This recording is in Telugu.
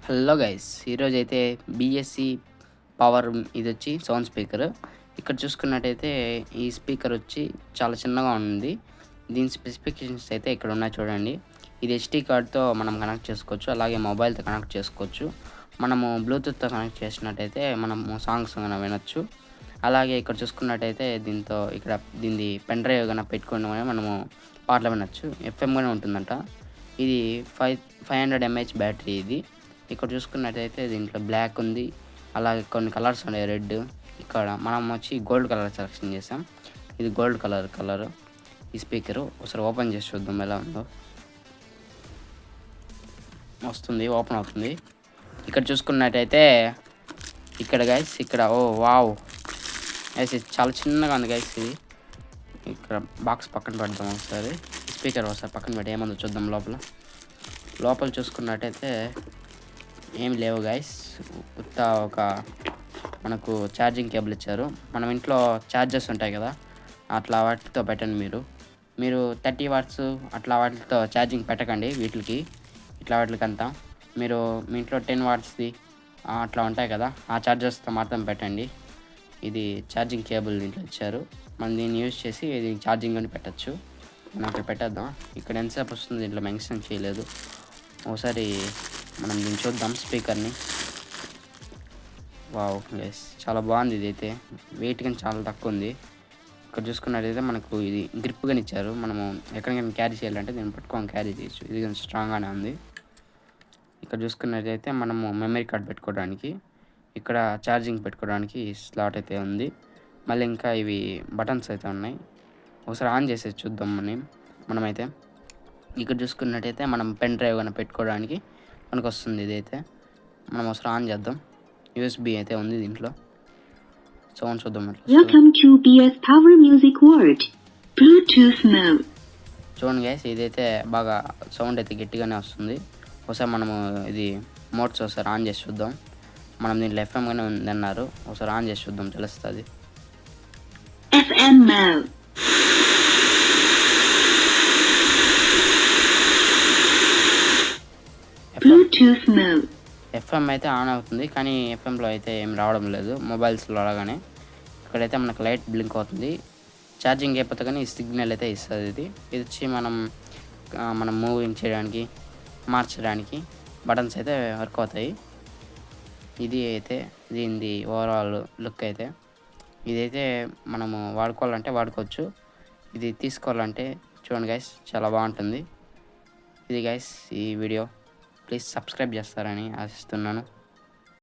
హలో గైస్, ఈరోజైతే బీఎస్సీ పవర్ ఇది వచ్చి సౌండ్ స్పీకర్. ఇక్కడ చూసుకున్నట్టయితే ఈ స్పీకర్ వచ్చి చాలా చిన్నగా ఉంది. దీని స్పెసిఫికేషన్స్ అయితే ఇక్కడ ఉన్నాయి చూడండి. ఇది హెచ్డి కార్డ్తో మనం కనెక్ట్ చేసుకోవచ్చు, అలాగే మొబైల్తో కనెక్ట్ చేసుకోవచ్చు. మనము బ్లూటూత్తో కనెక్ట్ చేసినట్టయితే మనము సాంగ్స్ కనుక వినొచ్చు. అలాగే ఇక్కడ చూసుకున్నట్టయితే దీన్ని పెన్ డ్రైవ్ కనుక పెట్టుకుని మనము పాటలు వినొచ్చు. ఎఫ్ఎంగానే ఉంటుందంట. ఇది 500 mAh బ్యాటరీ. ఇది ఇక్కడ చూసుకున్నట్టయితే దీంట్లో బ్లాక్ ఉంది, అలాగే కొన్ని కలర్స్ ఉన్నాయి. రెడ్, ఇక్కడ మనం వచ్చి గోల్డ్ కలర్ సెలెక్షన్ చేసాం. ఇది గోల్డ్ కలర్ ఈ స్పీకరు. ఒకసారి ఓపెన్ చేసి చూద్దాం ఎలా ఉందో. వస్తుంది, ఓపెన్ అవుతుంది. ఇక్కడ చూసుకున్నట్టయితే ఇక్కడ గైస్ ఓ వావ్ గైస్, ఇది చాలా చిన్నగా ఉంది గైస్. ఇది ఇక్కడ బాక్స్ పక్కన పెడదాం. ఒకసారి స్పీకర్ పక్కన పెట్టి ఏమందో చూద్దాం. లోపల చూసుకున్నట్టయితే ఏమి లేవు గైస్. ఒక మనకు ఛార్జింగ్ కేబుల్ ఇచ్చారు. మనం ఇంట్లో ఛార్జర్స్ ఉంటాయి కదా, అట్లా వాటితో పెట్టండి. మీరు 30 వాట్స్ అట్లా వాటితో ఛార్జింగ్ పెట్టకండి. వాటికంతా మీరు మీ ఇంట్లో 10 వాట్స్ది అట్లా ఉంటాయి కదా, ఆ ఛార్జర్స్తో మాత్రం పెట్టండి. ఇది ఛార్జింగ్ కేబుల్ దీంట్లో ఇచ్చారు. మనం దీన్ని యూజ్ చేసి దీనికి ఛార్జింగ్ అని పెట్టచ్చు. మనం ఇక్కడ పెట్టేద్దాం. ఇక్కడ ఎంతసేపు వస్తుంది దీంట్లో మెన్షన్ చేయలేదు. ఒకసారి మనం దీన్ని చూద్దాం స్పీకర్ని. వావ్ గైస్, చాలా బాగుంది. ఇదైతే వెయిట్ కానీ చాలా తక్కువ ఉంది. ఇక్కడ చూసుకున్నట్టయితే మనకు ఇది గ్రిప్ కానీ ఇచ్చారు. మనము ఎక్కడికైనా క్యారీ చేయాలంటే దీన్ని పట్టుకొని క్యారీ చేయొచ్చు. ఇది కానీ స్ట్రాంగ్గానే ఉంది. ఇక్కడ చూసుకున్నట్టయితే మనము మెమరీ కార్డ్ పెట్టుకోవడానికి, ఇక్కడ ఛార్జింగ్ పెట్టుకోవడానికి స్లాట్ అయితే ఉంది. మళ్ళీ ఇంకా ఇవి బటన్స్ అయితే ఉన్నాయి. ఒకసారి ఆన్ చేసేది చూద్దాం. మనమైతే ఇక్కడ చూసుకున్నట్టయితే మనం పెన్ డ్రైవ్ కానీ పెట్టుకోవడానికి మనకు వస్తుంది. ఇదైతే మనం ఒకసారి ఆన్ చేద్దాం. యూఎస్బి అయితే ఉంది దీంట్లో. సౌండ్ చూద్దాం. చూడండి గైస్, ఇదైతే బాగా సౌండ్ అయితే గట్టిగానే వస్తుంది. ఒకసారి మనము ఇది మోడ్స్ ఒకసారి ఆన్ చేసి చూద్దాం. మనం దీంట్లో ఎఫ్ఎం గానే ఉంది అన్నారు. ఒకసారి ఆన్ చేసి చూద్దాం, తెలుస్తుంది. ఎఫ్ఎం అయితే ఆన్ అవుతుంది, కానీ ఎఫ్ఎంలో అయితే ఏం రావడం లేదు. మొబైల్స్లో అలాగానే ఇక్కడైతే మనకు లైట్ బ్లింక్ అవుతుంది. ఛార్జింగ్ అయిపోతే కానీ సిగ్నల్ అయితే ఇస్తుంది. ఇది వచ్చి మనం మూవింగ్ చేయడానికి, మార్చడానికి బటన్స్ అయితే వర్క్ అవుతాయి. ఇది అయితే దీనిది ఓవరాల్ లుక్ అయితే. ఇదైతే మనము వాడుకోవాలంటే వాడుకోవచ్చు. ఇది తీసుకోవాలంటే చూడండి గైస్, చాలా బాగుంటుంది. ఇది గైస్ ఈ వీడియో. ప్లీజ్ సబ్స్క్రైబ్ చేస్తారని ఆశిస్తున్నాను.